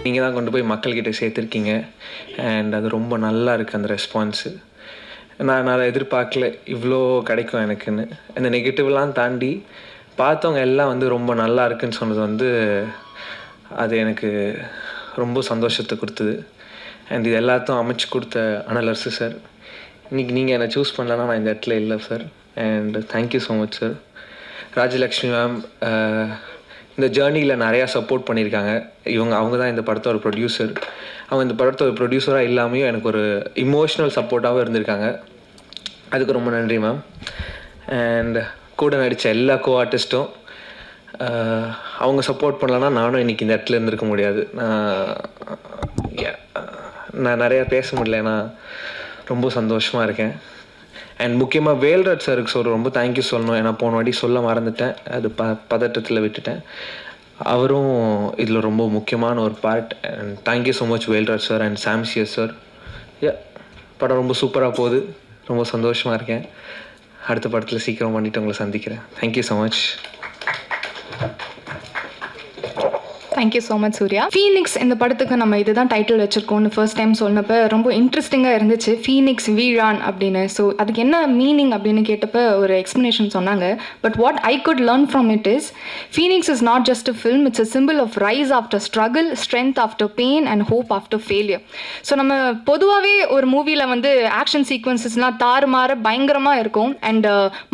நீங்கள் தான் கொண்டு போய் மக்கள்கிட்ட சேர்த்துருக்கீங்க. அண்ட் அது ரொம்ப நல்லா இருக்குது அந்த ரெஸ்பான்ஸு. நான் எதிர்பார்க்கல இவ்வளோ கிடைக்கும் எனக்குன்னு. அந்த நெகட்டிவ்லாம் தாண்டி பார்த்தவங்க எல்லாம் வந்து ரொம்ப நல்லா இருக்குன்னு சொன்னது அது எனக்கு ரொம்ப சந்தோஷத்தை கொடுத்தது. அண்ட் இது எல்லாத்தையும் அமைச்சு கொடுத்த அனலரசு சார். இன்றைக்கி நீங்கள் என்னை சூஸ் பண்ணலன்னா நான் இந்த இடத்துல இல்லை sir. And thank you so much sir. Rajalakshmi ma'am இந்த ஜேர்னியில் நிறையா சப்போர்ட் பண்ணியிருக்காங்க. அவங்க தான் இந்த படத்தோட ப்ரொடியூசர். அவங்க இந்த படத்தோட ப்ரொடியூசராக இல்லாமையும் எனக்கு ஒரு இமோஷ்னல் சப்போர்ட்டாகவும் இருந்திருக்காங்க. அதுக்கு ரொம்ப நன்றி மேம். அண்ட் கூட நடித்த எல்லா ஆர்டிஸ்ட்டும் அவங்க சப்போர்ட் பண்ணலன்னா நானும் இன்றைக்கி இந்த இடத்துல இருந்திருக்க முடியாது. நான் நிறையா பேச முடியல. நான் ரொம்ப சந்தோஷமாக இருக்கேன். அண்ட் முக்கியமாக வேல்ராஜ் சாருக்கு ரொம்ப தேங்க்யூ சொல்லணும். ஏன்னா போன வாட்டி சொல்ல மறந்துட்டேன். அது பதட்டத்தில் விட்டுட்டேன். அவரும் இதில் ரொம்ப முக்கியமான ஒரு part. And thank you so much Velraj sir and சாம்சியஸ் sir. படம் ரொம்ப சூப்பராக போகுது. ரொம்ப சந்தோஷமாக இருக்கேன். அடுத்த படத்தில் சீக்கிரம் பண்ணிவிட்டு உங்களை சந்திக்கிறேன். Thank you so much. Thank you so much Suriya. Phoenix இந்த படத்துக்கு நம்ம இதுதான் டைட்டில் வச்சுருக்கோம்னு ஃபர்ஸ்ட் டைம் சொன்னப்போ ரொம்ப இன்ட்ரெஸ்டிங்காக இருந்துச்சு. ஃபீனிக்ஸ் வீழான் அப்படின்னு. ஸோ அதுக்கு என்ன மீனிங் அப்படின்னு கேட்டப்போ ஒரு எக்ஸ்ப்ளனேஷன் சொன்னாங்க. But what I could learn from it is Phoenix is not just a film, it's a symbol of rise after struggle, strength after pain and hope after failure. So நம்ம பொதுவாகவே ஒரு மூவியில் action சீக்வன்சஸ்லாம் தாறுமாற பயங்கரமாக இருக்கும். And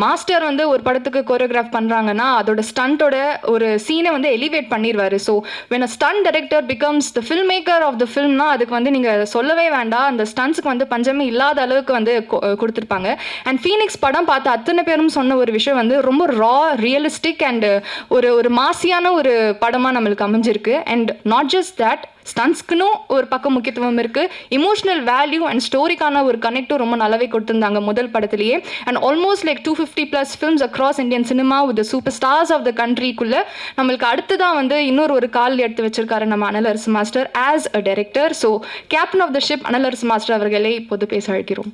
master ஒரு படத்துக்கு choreograph பண்ணுறாங்கன்னா அதோட ஸ்டண்ட்டோட ஒரு சீனை எலிவேட் பண்ணிடுவார். So when a stunt director becomes the filmmaker of the film na adukku நீங்க சொல்லவே வேண்டாம். அந்த ஸ்டன்ட்ஸ்க்கு பஞ்சமே இல்லாத அளவுக்கு கொடுத்துருப்பாங்க. அண்ட் ஃபீனிக்ஸ் படம் பார்த்து அத்தனை பேரும் சொன்ன ஒரு விஷயம் ரொம்ப ரா, ரியலிஸ்டிக் அண்ட் ஒரு மாசியான ஒரு படமாக நம்மளுக்கு அமைஞ்சிருக்கு. அண்ட் நாட் ஜஸ்ட் தட், ஸ்டன்ஸ்க்குன்னும் ஒரு பக்கம் முக்கியத்துவம் இருக்குது. இமோஷனல் வேல்யூ அண்ட் ஸ்டோரிக்கான ஒரு கனெக்டும் ரொம்ப நல்லாவே கொடுத்துருந்தாங்க முதல் படத்துலேயே. And almost like 250+ films across Indian cinema with super stars of the கண்ட்ரிக்குள்ளே நம்மளுக்கு அடுத்துதான் இன்னொரு கால் எடுத்து வச்சிருக்காரு நம்ம Analarasu master as a director. So captain of the ship Analarasu master அவர்களை இப்போது பேச அழைக்கிறோம்.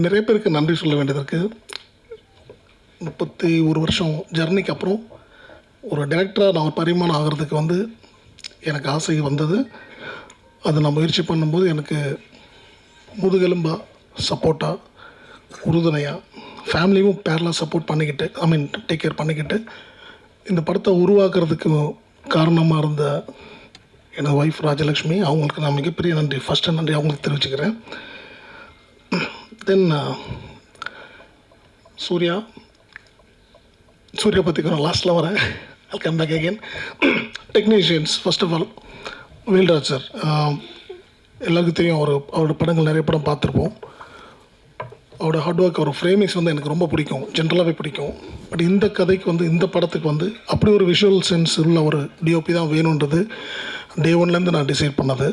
நிறைய பேருக்கு நன்றி சொல்ல வேண்டியது இருக்குது. 31 வருஷம் ஜர்னிக்கு அப்புறம் ஒரு டைரக்டராக நான் பரிமாணம் ஆகிறதுக்கு எனக்கு ஆசை வந்தது. அதை நான் முயற்சி பண்ணும்போது எனக்கு முதுகெலும்பாக, சப்போர்ட்டாக, உறுதுணையாக, ஃபேமிலியும் பேரலாக சப்போர்ட் பண்ணிக்கிட்டு, டேக் கேர் பண்ணிக்கிட்டு இந்த படத்தை உருவாக்குறதுக்கு காரணமாக இருந்த எனது ஒய்ஃப் ராஜலக்ஷ்மி, அவங்களுக்கு நான் மிகப்பெரிய நன்றி, ஃபஸ்ட்டு நன்றி அவங்களுக்கு தெரிவிச்சுக்கிறேன். தென் சூர்யா பற்றி நான் லாஸ்ட்டில் வரேன். I'll come back again. Technicians, first of all Velraj sir. எல்லாருக்கும் தெரியும், அவரோட படங்கள் நிறைய படம் பார்த்துருப்போம். அவரோட ஹார்ட் ஒர்க், அவர் ஃப்ரேமிங்ஸ் எனக்கு ரொம்ப பிடிக்கும், ஜென்ரலாகவே பிடிக்கும். பட் இந்த கதைக்கு இந்த படத்துக்கு அப்படி ஒரு விஷுவல் சென்ஸ் உள்ள ஒரு டிஓபி தான் வேணுன்றது டே ஒன்லேருந்து நான் டிசைட் பண்ணது.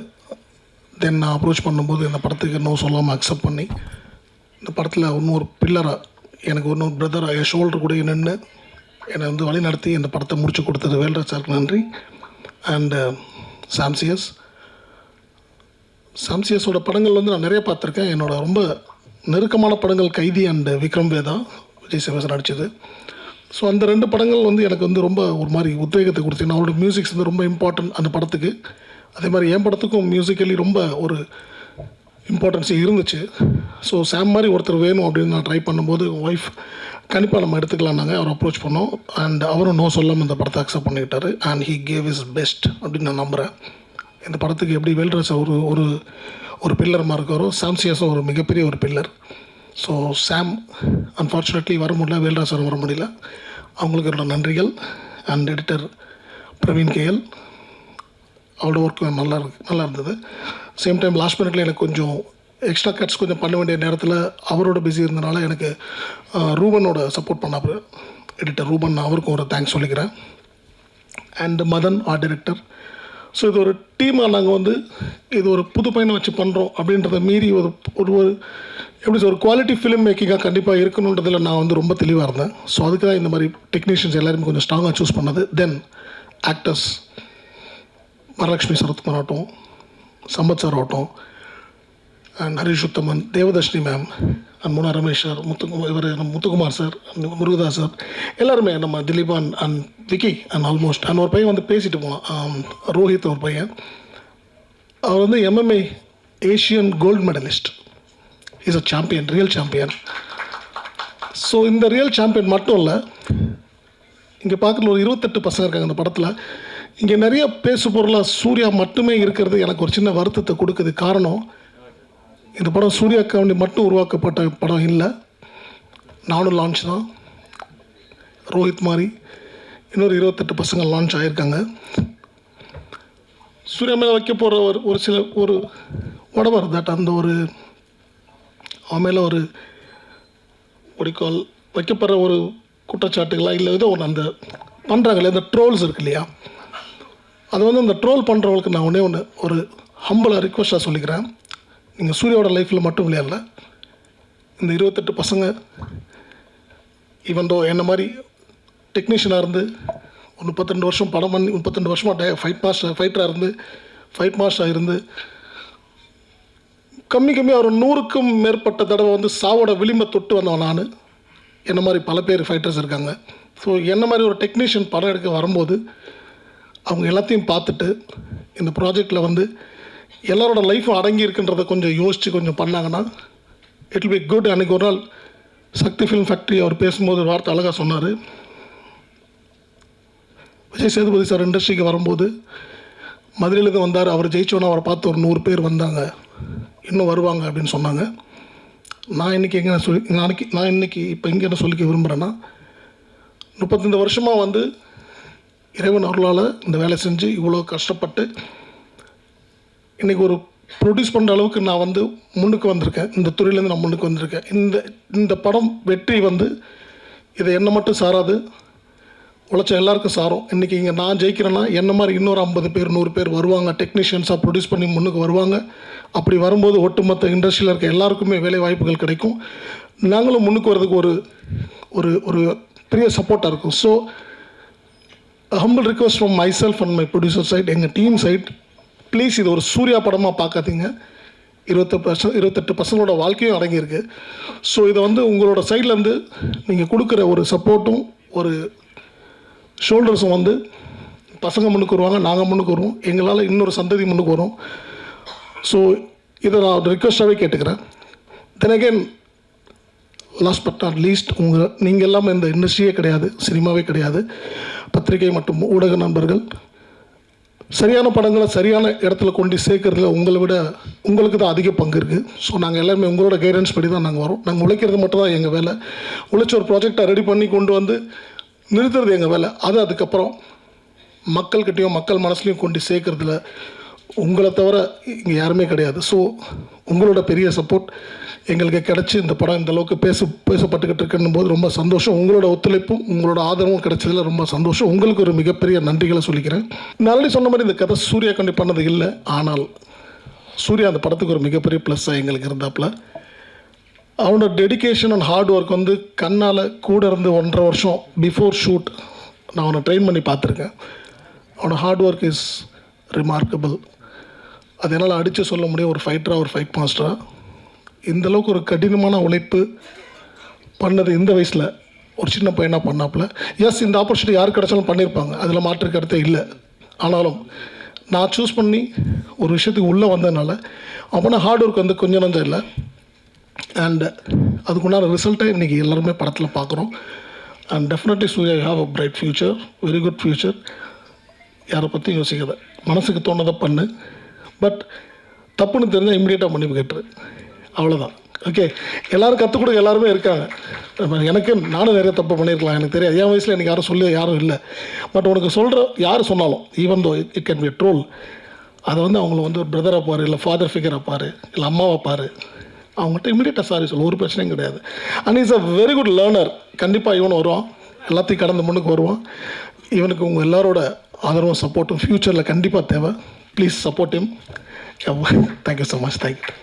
தென் நான் அப்ரோச் பண்ணும்போது இந்த படத்துக்கு இன்னும் சொல்லாமல் அக்செப்ட் பண்ணி இந்த படத்தில் இன்னொரு பில்லராக, எனக்கு இன்னொரு பிரதராக என் ஷோல்டர் கூட நின்று என்னை வழி நடத்தி இந்த படத்தை முடிச்சு கொடுத்தது வேல்ராஜ் சாருக்கு நன்றி. அண்டு சாம்சியஸோட படங்கள் நான் நிறைய பார்த்துருக்கேன். என்னோடய ரொம்ப நெருக்கமான படங்கள் கைதி அண்டு விக்ரம் வேதா, விஜய் சேவசன் நடித்தது. ஸோ அந்த 2 படங்கள் எனக்கு ரொம்ப ஒரு மாதிரி உத்வேகத்தை கொடுத்து, அவரோட மியூசிக்ஸ் ரொம்ப இம்பார்ட்டன்ட் அந்த படத்துக்கு. அதே மாதிரி என் படத்துக்கும் மியூசிக்கலி ரொம்ப ஒரு இம்பார்ட்டன்ஸ் இருந்துச்சு. ஸோ சாம் மாதிரி ஒருத்தர் வேணும் அப்படின்னு நான் ட்ரை பண்ணும்போது ஒய்ஃப் கண்டிப்பாக நம்ம எடுத்துக்கலாம்னாங்க. அவர் அப்ரோச் பண்ணோம். அண்ட் அவரும் நோ சொல்லாமல் இந்த படத்தை அக்செப்ட் பண்ணிக்கிட்டாரு. And he gave is best அப்படின்னு நான் நம்புகிறேன். இந்த படத்துக்கு எப்படி வேல்ராஜ் ஒரு பில்லர் மாதிரி இருக்காரோ, சாம்சியஸும் ஒரு மிகப்பெரிய ஒரு பில்லர். ஸோ சாம் அன்ஃபார்ச்சுனேட்லி வர முடியல, வேல்ராஜ் சார் வர முடியல. அவங்களுக்கு என்னோட நன்றிகள். அண்ட் எடிட்டர் பிரவீன் கேஎல், அவரோட ஒர்க்கு நல்லா இருந்தது. சேம் டைம் லாஸ்ட் மினிட்ல எனக்கு கொஞ்சம் எக்ஸ்ட்ரா கட்ஸ் கொஞ்சம் பண்ண வேண்டிய நேரத்தில் அவரோட பிஸி இருந்தனால எனக்கு ரூபனோட சப்போர்ட் பண்ணார் எடிட்டர் ரூபன், அவருக்கும் ஒரு தேங்க்ஸ் சொல்லிக்கிறேன். And Madhan art director. So இது ஒரு டீமாக நாங்கள் இது ஒரு புது பையனை வச்சு பண்ணுறோம் அப்படின்றத மீறி ஒரு எப்படி ஒரு குவாலிட்டி ஃபிலிம் மேக்கிங்காக கண்டிப்பாக இருக்கணுன்றதில் நான் ரொம்ப தெளிவாக இருந்தேன். ஸோ அதுக்கு தான் இந்த மாதிரி டெக்னீஷியன்ஸ் எல்லாருமே கொஞ்சம் ஸ்ட்ராங்காக சூஸ் பண்ணது. தென் ஆக்டர்ஸ் வரலட்சுமி சரத்குமார் ஆகட்டும், சம்பத் சார் ஆகட்டும், and Harish Uthaman, Devadharshini ma'am, and Muna Ramesh sir, Muthukumar sir, Murugadoss sir, எல்லாருமே நம்ம Dileepan and Vicky and almost and ஒரு பையன் வந்து பேசிட்டு போனான், ரோஹித் ஒரு பையன். அவர் வந்து MMA Asian gold medalist. Is a champion, real champion. So இந்த ரியல் சாம்பியன் மட்டும் இல்லை, இங்கே பார்க்குற ஒரு 28 பசங்க இருக்காங்க இந்த படத்தில். இங்கே நிறைய பேசு பொருளாக சூர்யா மட்டுமே இருக்கிறது எனக்கு ஒரு சின்ன வருத்தத்தை கொடுக்குது. காரணம், இந்த படம் சூர்யாக்காண்டி மட்டும் உருவாக்கப்பட்ட படம் இல்லை. நானும் லான்ச் தான், ரோஹித் மாதிரி இன்னொரு 28 பசங்க லான்ச் ஆகியிருக்காங்க. சூர்யா மேலே வைக்க போகிற ஒரு சில உடவர் தட் அந்த அவன் மேலே ஒடிக்கால் வைக்கப்படுற ஒரு குற்றச்சாட்டுகளா இல்லை ஏதோ ஒன்று அந்த பண்ணுறாங்களே அந்த ட்ரோல்ஸ் இருக்கு இல்லையா, அது வந்து அந்த ட்ரோல் பண்ணுறவங்களுக்கு நான் ஒரு ஹம்பிளாக ரிக்வெஸ்ட்டாக சொல்லிக்கிறேன். நீங்கள் சூர்யாவோட லைஃப்பில் மட்டும் விளையாடல, இந்த 28 பசங்க ஈவன் தோ என்ன மாதிரி டெக்னீஷியனாக இருந்து ஒரு 32 வருஷம் படம் பண்ணி 32 வருஷமாக ஃபைட் மாஸ்டராக இருந்து கம்மியாக ஒரு 100க்கும் மேற்பட்ட தடவை வந்து சாவோட விளிம்பை தொட்டு வந்தவன் நான். என்ன மாதிரி பல பேர் ஃபைட்டர்ஸ் இருக்காங்க. ஸோ என்ன மாதிரி ஒரு டெக்னீஷியன் படம் எடுக்க வரும்போது அவங்க எல்லாத்தையும் பார்த்துட்டு இந்த ப்ராஜெக்டில் வந்து எல்லாரோட லைஃப்பும் அடங்கி இருக்குன்றதை கொஞ்சம் யோசித்து கொஞ்சம் பண்ணாங்கன்னா இட் வில் பி குட். அன்றைக்கி ஒரு நாள் சக்தி ஃபிலிம் ஃபேக்ட்ரி அவர் பேசும்போது ஒரு வார்த்தை அழகாக சொன்னார். விஜய் சேதுபதி சார் இண்டஸ்ட்ரிக்கு வரும்போது மதுரையிலேருந்து வந்தார், அவர் ஜெயிச்சோன்னா அவரை பார்த்து ஒரு 100 பேர் வந்தாங்க, இன்னும் வருவாங்க அப்படின்னு சொன்னாங்க. நான் இன்றைக்கி இப்போ இங்கே என்ன சொல்லிக்க விரும்புகிறேன்னா, 35 வருஷமாக வந்து இறைவன் அருளால் இந்த வேலை செஞ்சு இவ்வளோ கஷ்டப்பட்டு இன்றைக்கி ஒரு ப்ரொடியூஸ் பண்ணுற அளவுக்கு நான் வந்து முன்னுக்கு வந்திருக்கேன். இந்த துறையிலேருந்து நான் முன்னுக்கு வந்திருக்கேன். இந்த படம் வெற்றி வந்து இதை என்ன மட்டும் சாராது, உழைச்ச எல்லாருக்கும் சாரும். இன்றைக்கி இங்கே நான் ஜெயிக்கிறேன்னா என்ன மாதிரி இன்னொரு 50 பேர் 100 பேர் வருவாங்க, டெக்னீஷியன்ஸாக ப்ரொடியூஸ் பண்ணி முன்னுக்கு வருவாங்க. அப்படி வரும்போது ஒட்டுமொத்த இண்டஸ்ட்ரியில் இருக்க எல்லாருக்குமே வேலை வாய்ப்புகள் கிடைக்கும். நாங்களும் முன்னுக்கு வர்றதுக்கு ஒரு ஒரு பெரிய சப்போர்ட்டாக இருக்கும். So humble request from myself and my producer side, எங்கள் டீம் சைட், ப்ளீஸ் இது ஒரு சூர்யா படமாக பார்க்காதீங்க. 28 பசங்களோட வாழ்க்கையும் அடங்கியிருக்கு. ஸோ இதை வந்து உங்களோட சைட்லேருந்து நீங்கள் கொடுக்குற ஒரு சப்போர்ட்டும் ஒரு ஷோல்டர்ஸும் வந்து பசங்க முன்னுக்கு வருவாங்க, நாங்கள் முன்னுக்கு வருவோம், எங்களால் இன்னொரு சந்ததி முன்னுக்கு வரும். ஸோ இதை நான் ரிக்வெஸ்ட்டாகவே கேட்டுக்கிறேன். தென் again last but not least, நீங்கள் எல்லாமே இந்த இண்டஸ்ட்ரியே கிடையாது, சினிமாவே கிடையாது, பத்திரிகை மற்றும் ஊடக நண்பர்கள் சரியான படங்களை சரியான இடத்துல கொண்டு சேர்க்கறதுல உங்களுக்கு தான் அதிக பங்கு இருக்குது. ஸோ நாங்கள் எல்லாருமே உங்களோட கைடன்ஸ் படி தான் நாங்கள் வரோம். நாங்கள் உழைக்கிறது மட்டும் தான் எங்கள் வேலை. உழைச்ச ஒரு ப்ராஜெக்டை ரெடி பண்ணி கொண்டு வந்து நிறுத்துறது எங்கள் வேலை. அதுக்கப்புறம் மக்கள்கிட்டையும் மக்கள் மனசுலையும் கொண்டு சேர்க்கறதுல உங்களை தவிர இங்கே யாருமே கிடையாது. ஸோ உங்களோட பெரிய சப்போர்ட் எங்களுக்கு கிடச்சி இந்த படம் இந்த அளவுக்கு பேசப்பட்டுக்கிட்டு இருக்குன்னும் போது ரொம்ப சந்தோஷம். உங்களோட ஒத்துழைப்பும் உங்களோட ஆதரவும் கிடைச்சதில் ரொம்ப சந்தோஷம். உங்களுக்கு ஒரு மிகப்பெரிய நன்றிகளை சொல்லிக்கிறேன். நான் ஆல்ரெடி சொன்ன மாதிரி இந்த கதை சூர்யா கண்டி பண்ணது இல்லை, ஆனால் சூர்யா அந்த படத்துக்கு ஒரு மிகப்பெரிய ப்ளஸ்ஸாக எங்களுக்கு இருந்தாப்புல. அவனோட டெடிகேஷன் அண்ட் ஹார்ட் ஒர்க் வந்து கண்ணால் கூட இருந்து 1.5 வருஷம் பிஃபோர் ஷூட் நான் அவனை ட்ரெயின் பண்ணி பார்த்துருக்கேன். அவனோட ஹார்ட் ஒர்க் இஸ் ரிமார்க்கபிள். அது என்னால் அடித்து சொல்ல முடியும். ஒரு ஃபைட்டராக ஒரு ஃபைட் மாஸ்டராக இந்தளவுக்கு ஒரு கடினமான உழைப்பு பண்ணது இந்த வயசில் ஒரு சின்ன பையனாக பண்ணாப்புல. எஸ், இந்த ஆப்பர்ச்சுனிட்டி யார் கிடச்சாலும் பண்ணியிருப்பாங்க, அதில் மாற்று கருத்தே இல்லை. ஆனாலும் நான் சூஸ் பண்ணி ஒரு விஷயத்துக்கு உள்ளே வந்ததுனால அவனை ஹார்ட் ஒர்க் வந்து கொஞ்சம் நஞ்சம் இல்லை. அண்ட் அதுக்குண்டான ரிசல்ட்டை இன்றைக்கி எல்லாருமே படத்தில் பார்க்குறோம். And definitely Suriya you have a bright future, very good future. யாரை பற்றியும் யோசிக்காத, மனசுக்கு தோணதை பண்ணு. பட் தப்புன்னு தெரிஞ்சால் இம்மிடியேட்டாக மன்னிப்பு கேட்டுரு, அவ்வளோதான். ஓகே, எல்லோரும் கற்றுக் கொடுக்க எல்லாருமே இருக்காங்க. எனக்கு நானும் நிறைய தப்பு பண்ணியிருக்கலாம், எனக்கு தெரியாது. என் வயசில் எனக்கு யாரும் இல்லை. பட் உனக்கு சொல்கிற யார் சொன்னாலும் even though it can be troll, அதை வந்து அவங்கள வந்து ஒரு பிரதராக பாரு, இல்லை ஃபாதர் ஃபிகராக பாரு, இல்லை அம்மாவை பாரு, அவங்கள்ட்ட இமீடியட்டாக சாரி சொல்ல, ஒரு பிரச்சனையும் கிடையாது. And is a very good learner. கண்டிப்பாக இவனும் வருவான், எல்லாத்தையும் கடந்து முன்னுக்கு வருவான். இவனுக்கு உங்கள் எல்லாரோட ஆதரவும் சப்போர்ட்டும் ஃப்யூச்சரில் கண்டிப்பாக தேவை. Please support him. Thank you so much. Thank you.